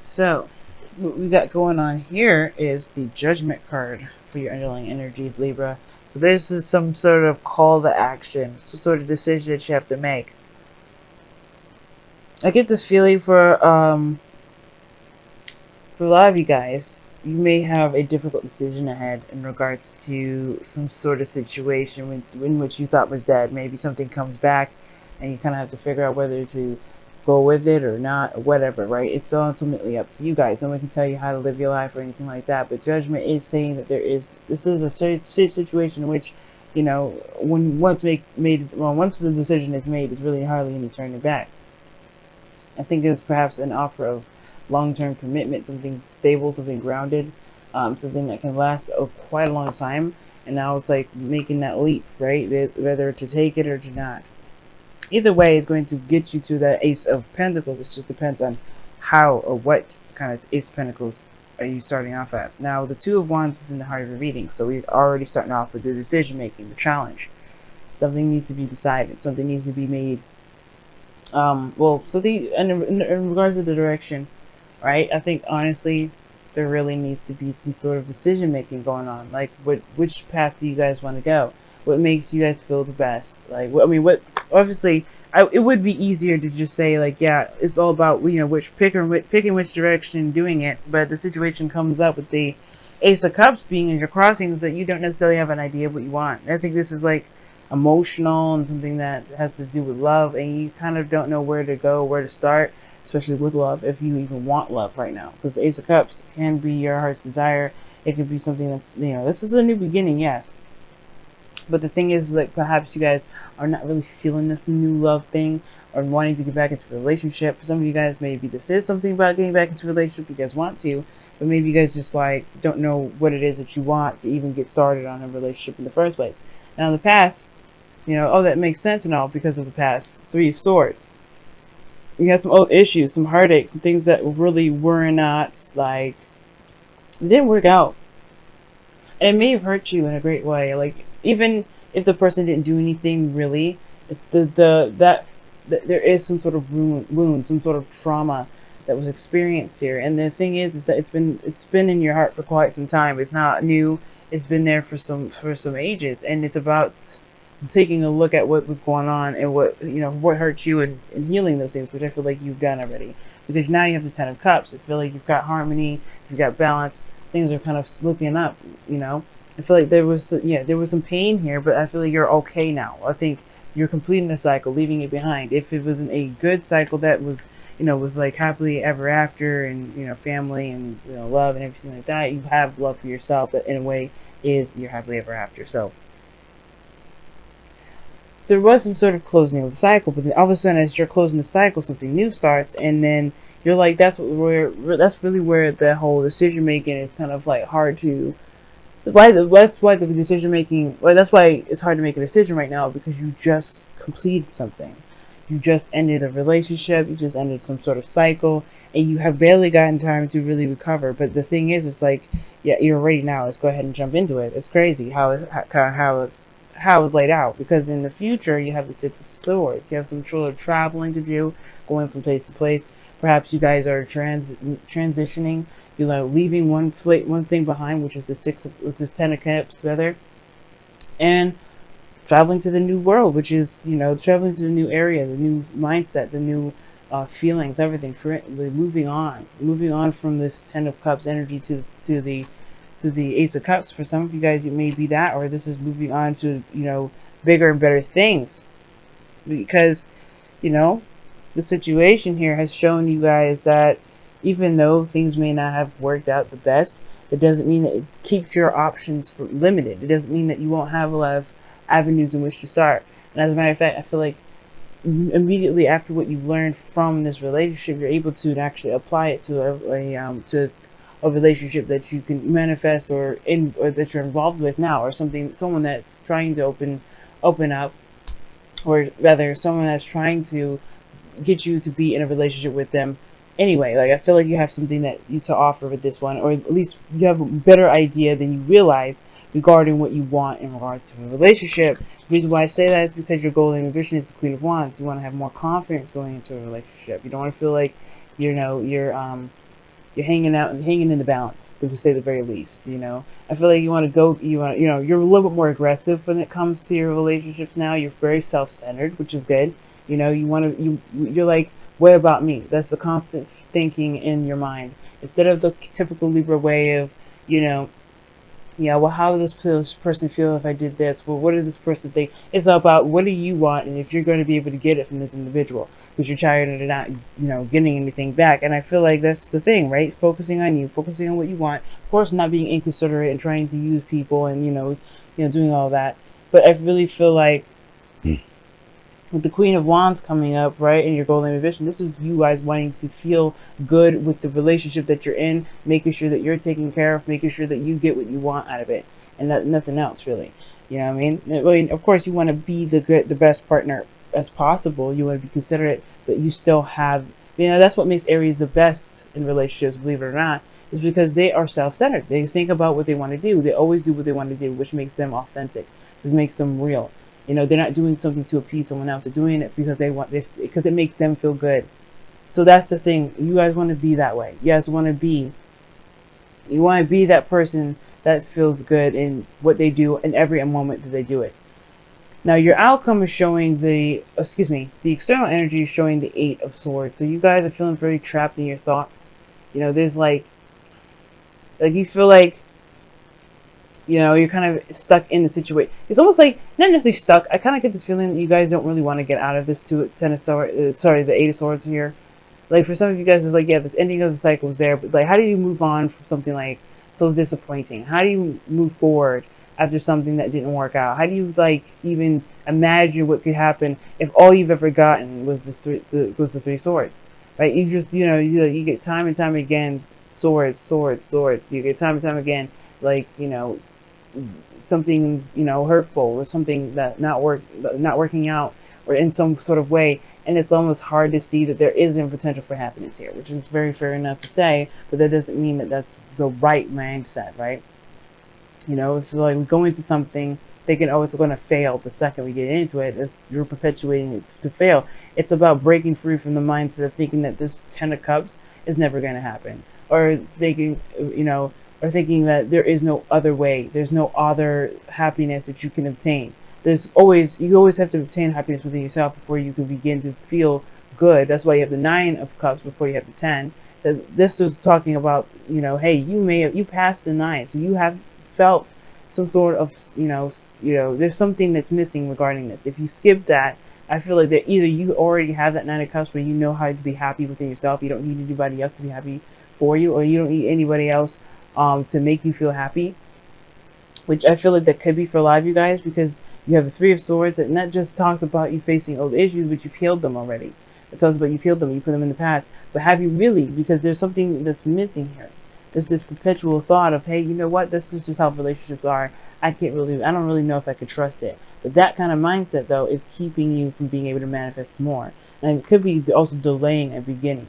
So, what we got going on here is the Judgment card for your underlying energies, Libra. So this is some sort of call to action, some sort of decision that you have to make. I get this feeling for a lot of you guys, you may have a difficult decision ahead in regards to some sort of situation in which you thought was dead. Maybe something comes back and you kind of have to figure out whether to go with it or not, or whatever, right? It's ultimately up to you guys. No one can tell you how to live your life or anything like that. But judgment is saying that this is a situation in which, once the decision is made, it's really hardly any turning back. I think it's perhaps an offer of long-term commitment, something stable, something grounded, something that can last quite a long time. And now it's like making that leap, right? Whether to take it or to not. Either way, it's going to get you to that Ace of Pentacles. It just depends on how or what kind of Ace of Pentacles are you starting off as. Now, the Two of Wands is in the heart of your reading, so we're already starting off with the decision-making, the challenge. Something needs to be decided. Something needs to be made. In regards to the direction, right? I think honestly, there really needs to be some sort of decision making going on. Like, which path do you guys want to go? What makes you guys feel the best? Like, obviously, it would be easier to just say like, yeah, it's all about picking which direction, doing it. But the situation comes up with the Ace of Cups being in your crossings that you don't necessarily have an idea of what you want. I think this is like emotional and something that has to do with love, and you kind of don't know where to go, where to start, especially with love, if you even want love right now, because the Ace of Cups can be your heart's desire. It could be something that's, this is a new beginning, yes, but the thing is, like, perhaps you guys are not really feeling this new love thing or wanting to get back into a relationship. For some of you guys, maybe this is something about getting back into a relationship. You guys want to, but maybe you guys just like don't know what it is that you want to even get started on a relationship in the first place. Now in the past, that makes sense and all because of the past Three of Swords. You had some old issues, some heartaches, some things that really were not, like, it didn't work out. And it may have hurt you in a great way. Like, even if the person didn't do anything really, there is some sort of wound, some sort of trauma that was experienced here. And the thing is that it's been in your heart for quite some time. It's not new. It's been there for some ages, and it's about taking a look at what was going on and what hurt you, and healing those things, which I feel like you've done already, because now you have the Ten of Cups. I feel like you've got harmony, you've got balance, things are kind of looking up. I feel like there was some pain here, but I feel like you're okay now. I think you're completing the cycle, leaving it behind. If it wasn't a good cycle that was, with like happily ever after and family and love and everything like that, you have love for yourself that in a way is your happily ever after. So there was some sort of closing of the cycle, but then all of a sudden, as you're closing the cycle, something new starts, and then you're like, that's really where the whole decision making is kind of like hard to. That's why the decision making. Well, that's why it's hard to make a decision right now, because you just completed something, you just ended a relationship, you just ended some sort of cycle, and you have barely gotten time to really recover. But the thing is, it's like, yeah, you're ready now. Let's go ahead and jump into it. It's crazy how it's laid out, because in the future you have the Six of Swords. You have some sort of traveling to do, going from place to place. Perhaps you guys are transitioning, leaving one thing behind, which is the Ten of Cups rather, and traveling to the new world, which is traveling to the new area, the new mindset, the new feelings, everything. Moving on from this Ten of Cups energy to the Ace of Cups. For some of you guys, it may be that, or this is moving on to bigger and better things, because the situation here has shown you guys that even though things may not have worked out the best, it doesn't mean that it keeps your options limited. It doesn't mean that you won't have a lot of avenues in which to start. And as a matter of fact, I feel like immediately after what you've learned from this relationship, you're able to actually apply it to a relationship that you can manifest, or that you're involved with now, or someone that's trying to open up, or rather someone that's trying to get you to be in a relationship with them anyway. Like, I feel like you have something to offer with this one, or at least you have a better idea than you realize regarding what you want in regards to a relationship. The reason why I say that is because your goal and ambition is the Queen of Wands. You want to have more confidence going into a relationship. You don't want to feel like you're you're hanging out and hanging in the balance, to say the very least. You know, I feel like you want to go, you know, you're a little bit more aggressive when it comes to your relationships now. You're very self-centered, which is good. You know, you're like, what about me? That's the constant thinking in your mind, instead of the typical Libra way of, you know, yeah, well, how would this person feel if I did this? Well, what did this person think? It's about what do you want, and if you're going to be able to get it from this individual, because you're tired of not, you know, getting anything back. And I feel like that's the thing, right? Focusing on you, focusing on what you want. Of course, not being inconsiderate and trying to use people, and doing all that. But I really feel like with the Queen of Wands coming up, right, in your golden ambition, this is you guys wanting to feel good with the relationship that you're in, making sure that you're taken care of, making sure that you get what you want out of it, and nothing else really. You know what I mean? Of course, you want to be the best partner as possible. You want to be considerate, but you still have, that's what makes Aries the best in relationships, believe it or not, is because they are self-centered. They think about what they want to do. They always do what they want to do, which makes them authentic. It makes them real. You know, they're not doing something to appease someone else. They're doing it because because it makes them feel good. So that's the thing. You guys want to be that way. You guys want to be that person that feels good in what they do in every moment that they do it. Now, your outcome is showing the external energy is showing the 8 of Swords. So you guys are feeling very trapped in your thoughts. You know, there's like you feel like, you're kind of stuck in the situation. It's almost like, not necessarily stuck. I kind of get this feeling that you guys don't really want to get out of this the 8 of Swords here. Like, for some of you guys, it's like, yeah, the ending of the cycle is there, but like, how do you move on from something like so disappointing? How do you move forward after something that didn't work out? How do you like even imagine what could happen if all you've ever gotten was the 3 swords, right? You just, you get time and time again, swords, swords, swords. You get time and time again, like, something hurtful, or something that not working out, or in some sort of way, and it's almost hard to see that there isn't potential for happiness here, which is very fair enough to say, but that doesn't mean that that's the right mindset, right? It's like we go into something thinking, oh, it's going to fail. The second we get into it, you're perpetuating it to fail. It's about breaking free from the mindset of thinking that this 10 of Cups is never going to happen, or thinking, or thinking that there is no other way. There's no other happiness that you can obtain. You always have to obtain happiness within yourself before you can begin to feel good. That's why you have the 9 of Cups before you have the 10. This is talking about, hey, you passed the 9, so you have felt some sort of, there's something that's missing regarding this. If you skip that, I feel like that either you already have that 9 of Cups where you know how to be happy within yourself. You don't need anybody else to be happy for you, or you don't need anybody else to make you feel happy, which I feel like that could be for a lot of you guys, because you have the 3 of Swords, and that just talks about you facing old issues, but you've healed them already. It talks about you've healed them, you put them in the past, but have you really? Because there's something that's missing here. There's this perpetual thought of, hey, you know what, this is just how relationships are. I don't really know if I could trust it. But that kind of mindset, though, is keeping you from being able to manifest more. And it could be also delaying a beginning,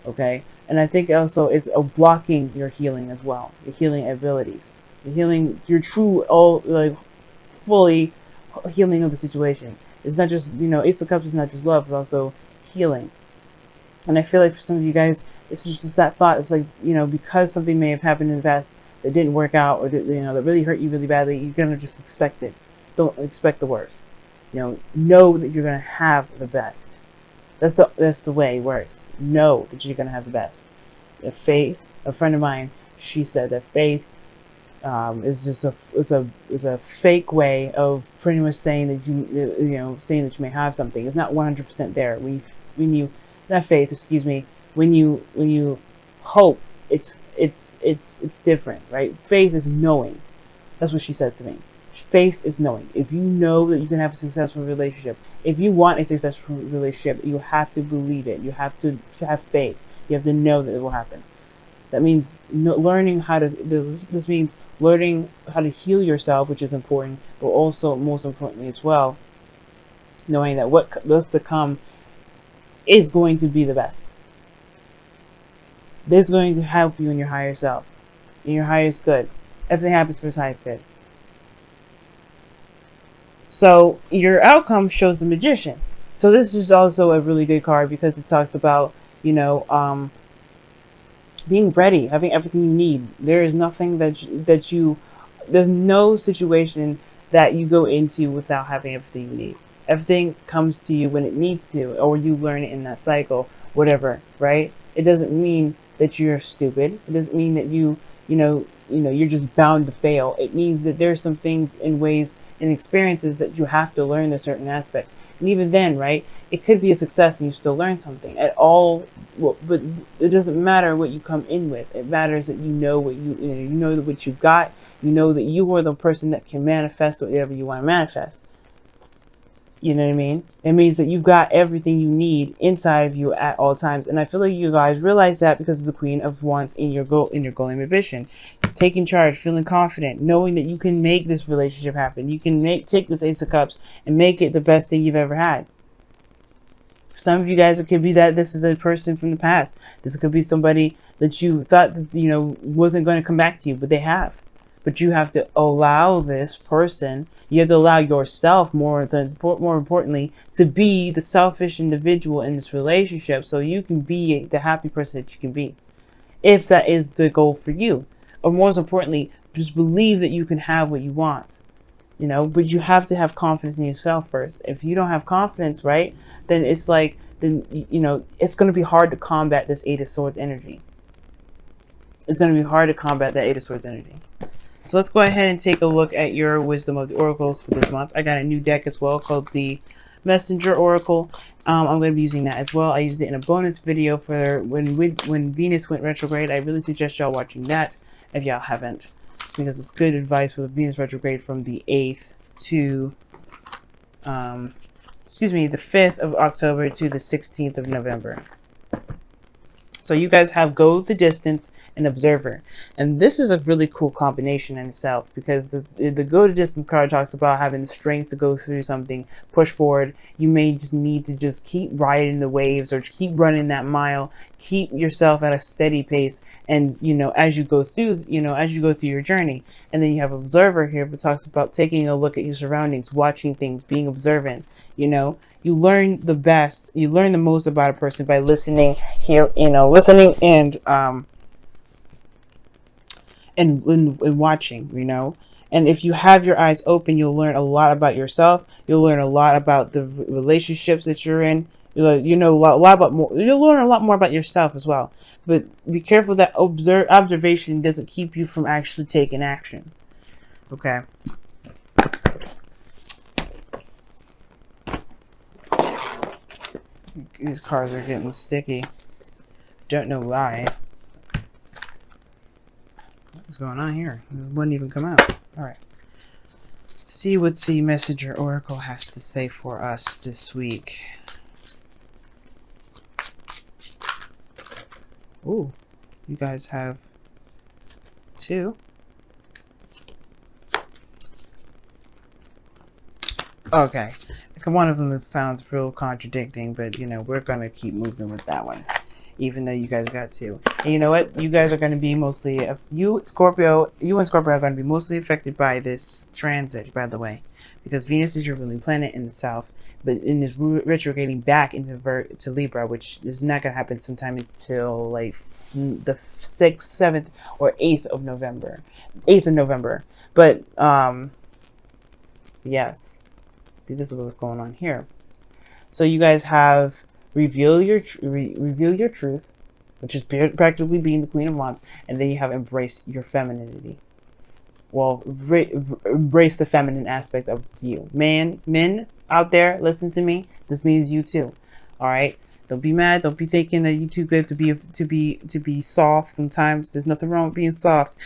okay? And I think also it's blocking your healing as well, your healing abilities, your true, fully healing of the situation. It's not just, Ace of Cups is not just love, it's also healing. And I feel like for some of you guys, it's just that thought. It's like, because something may have happened in the past that didn't work out, or that really hurt you really badly, you're gonna just expect it. Don't expect the worst. Know that you're gonna have the best. That's the way it works. Know that you're gonna have the best. Faith. A friend of mine, she said that faith is just a fake way of pretty much saying that you may have something. It's not 100% there. When you not faith, excuse me. When you hope, it's different, right? Faith is knowing. That's what she said to me. Faith is knowing. If you know that you can have a successful relationship, if you want a successful relationship, you have to believe it. You have to have faith. You have to know that it will happen. That means learning how to. This means learning how to heal yourself, which is important, but also most importantly as well, knowing that what's to come is going to be the best. This is going to help you in your higher self, in your highest good. Everything happens for his highest good. So your outcome shows the Magician. So this is also a really good card because it talks about, being ready, having everything you need. There is nothing there's no situation that you go into without having everything you need. Everything comes to you when it needs to, or you learn it in that cycle, whatever, right? It doesn't mean that you're stupid. It doesn't mean that you're just bound to fail. It means that there's some things and ways and experiences that you have to learn the certain aspects. And even then, right, it could be a success and you still learn something at all. Well, but it doesn't matter what you come in with. It matters that you know what you know what you've got. You know that you are the person that can manifest whatever you want to manifest. You know what I mean? It means that you've got everything you need inside of you at all times. And I feel like you guys realize that because of the Queen of Wands in your goal and ambition. Taking charge, feeling confident, knowing that you can make this relationship happen. You can take this Ace of Cups and make it the best thing you've ever had. For some of you guys, it could be that this is a person from the past. This could be somebody that you thought that, wasn't going to come back to you, but they have. But you have to allow this person, you have to allow yourself more importantly to be the selfish individual in this relationship so you can be the happy person that you can be. If that is the goal for you. Or most importantly, just believe that you can have what you want. But you have to have confidence in yourself first. If you don't have confidence, right, then it's like, it's going to be hard to combat this Eight of Swords energy. It's going to be hard to combat that Eight of Swords energy. So let's go ahead and take a look at your Wisdom of the Oracles for this month. I got a new deck as well called the Messenger Oracle. I'm going to be using that as well. I used it in a bonus video for when Venus went retrograde. I really suggest y'all watching that if y'all haven't, because it's good advice for the Venus retrograde from the 8th to, the 5th of October to the 16th of November. So you guys have Go the Distance and Observer. And this is a really cool combination in itself, because the Go the Distance card talks about having the strength to go through something, push forward. You may just need to just keep riding the waves or keep running that mile, keep yourself at a steady pace. And, as you go through your journey. And then you have Observer here, that talks about taking a look at your surroundings, watching things, being observant. You learn the best, you learn the most about a person by listening listening and watching, And if you have your eyes open, you'll learn a lot about yourself. You'll learn a lot about the relationships that you're in. You'll learn a lot more about yourself as well. But be careful that observation doesn't keep you from actually taking action. Okay. These cards are getting sticky. Don't know why. What's going on here? It wouldn't even come out. Alright. See what the Messenger Oracle has to say for us this week. Ooh. You guys have 2. Okay. One of them sounds real contradicting, but we're gonna keep moving with that one, even though you guys got 2. And you know what? You guys are gonna be mostly you and Scorpio are gonna be mostly affected by this transit, by the way, because Venus is your ruling planet in the south, but in this retrograding back into to Libra, which is not gonna happen sometime until like the 6th, 7th, or 8th of November. 8th of November. But yes. See, this is what's going on here. So you guys have reveal your truth, which is practically being the Queen of Wands, and then you have embrace your femininity. Well, embrace the feminine aspect of you. Men out there, listen to me. This means you too. All right. Don't be mad. Don't be thinking that you're too good to be soft. Sometimes there's nothing wrong with being soft.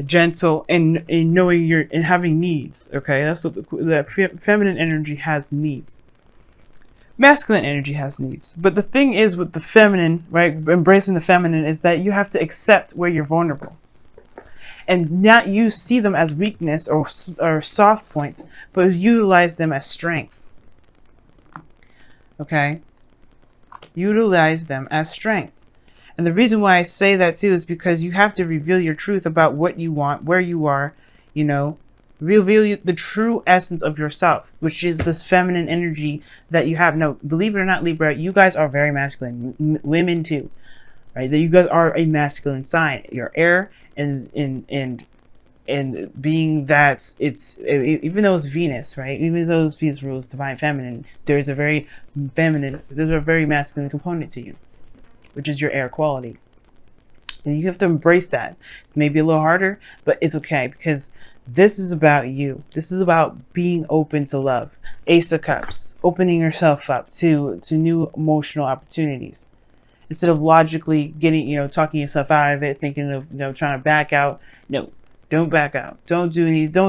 Gentle and knowing and having needs. Okay, that's what that feminine energy has needs. Masculine energy has needs, but the thing is with the feminine, right, embracing the feminine, is that you have to accept where you're vulnerable and not see them as weakness or soft points, but utilize them as strengths. Okay, utilize them as strengths. And the reason why I say that too is because you have to reveal your truth about what you want, where you are, reveal the true essence of yourself, which is this feminine energy that you have. No, believe it or not, Libra, you guys are very masculine. Women too. right? That you guys are a masculine sign. You're air, and being that it's, even though it's Venus, right? Even though it's Venus rules divine feminine, there's a very masculine component to you, which is your air quality. And you have to embrace that. It may be a little harder, but it's okay, because this is about you. This is about being open to love. Ace of Cups, opening yourself up to new emotional opportunities. Instead of logically getting, talking yourself out of it, thinking of, trying to back out. No, don't back out. Don't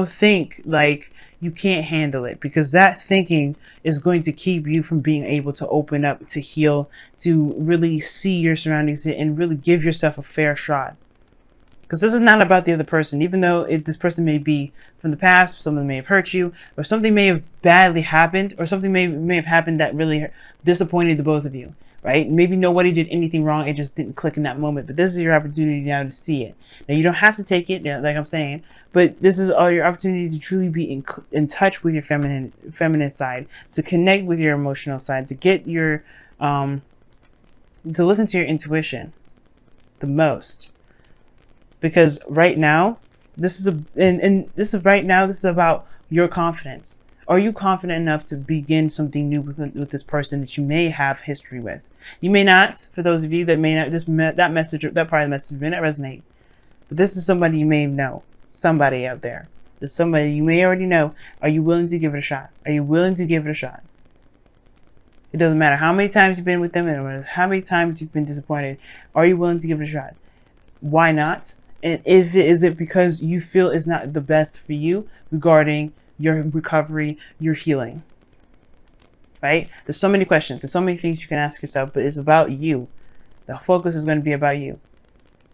think like you can't handle it, because that thinking is going to keep you from being able to open up, to heal, to really see your surroundings and really give yourself a fair shot. Because this is not about the other person, even though this person may be from the past, someone may have hurt you, or something may have badly happened, or something may have happened that really disappointed the both of you, right? Maybe nobody did anything wrong, it just didn't click in that moment, but this is your opportunity now to see it. Now, you don't have to take it, like I'm saying, but this is all your opportunity to truly be in touch with your feminine side, to connect with your emotional side, to get your, to listen to your intuition the most. Because right now, this is about your confidence. Are you confident enough to begin something new with this person that you may have history with? You may not. For those of you that may not, that message, that part of the message may not resonate. But this is somebody you may know. Somebody out there. There's somebody you may already know. Are you willing to give it a shot? Are you willing to give it a shot? It doesn't matter how many times you've been with them and how many times you've been disappointed. Are you willing to give it a shot? Why not? And is it because you feel it's not the best for you regarding your recovery, your healing? Right? There's so many questions. There's so many things you can ask yourself, but it's about you. The focus is going to be about you.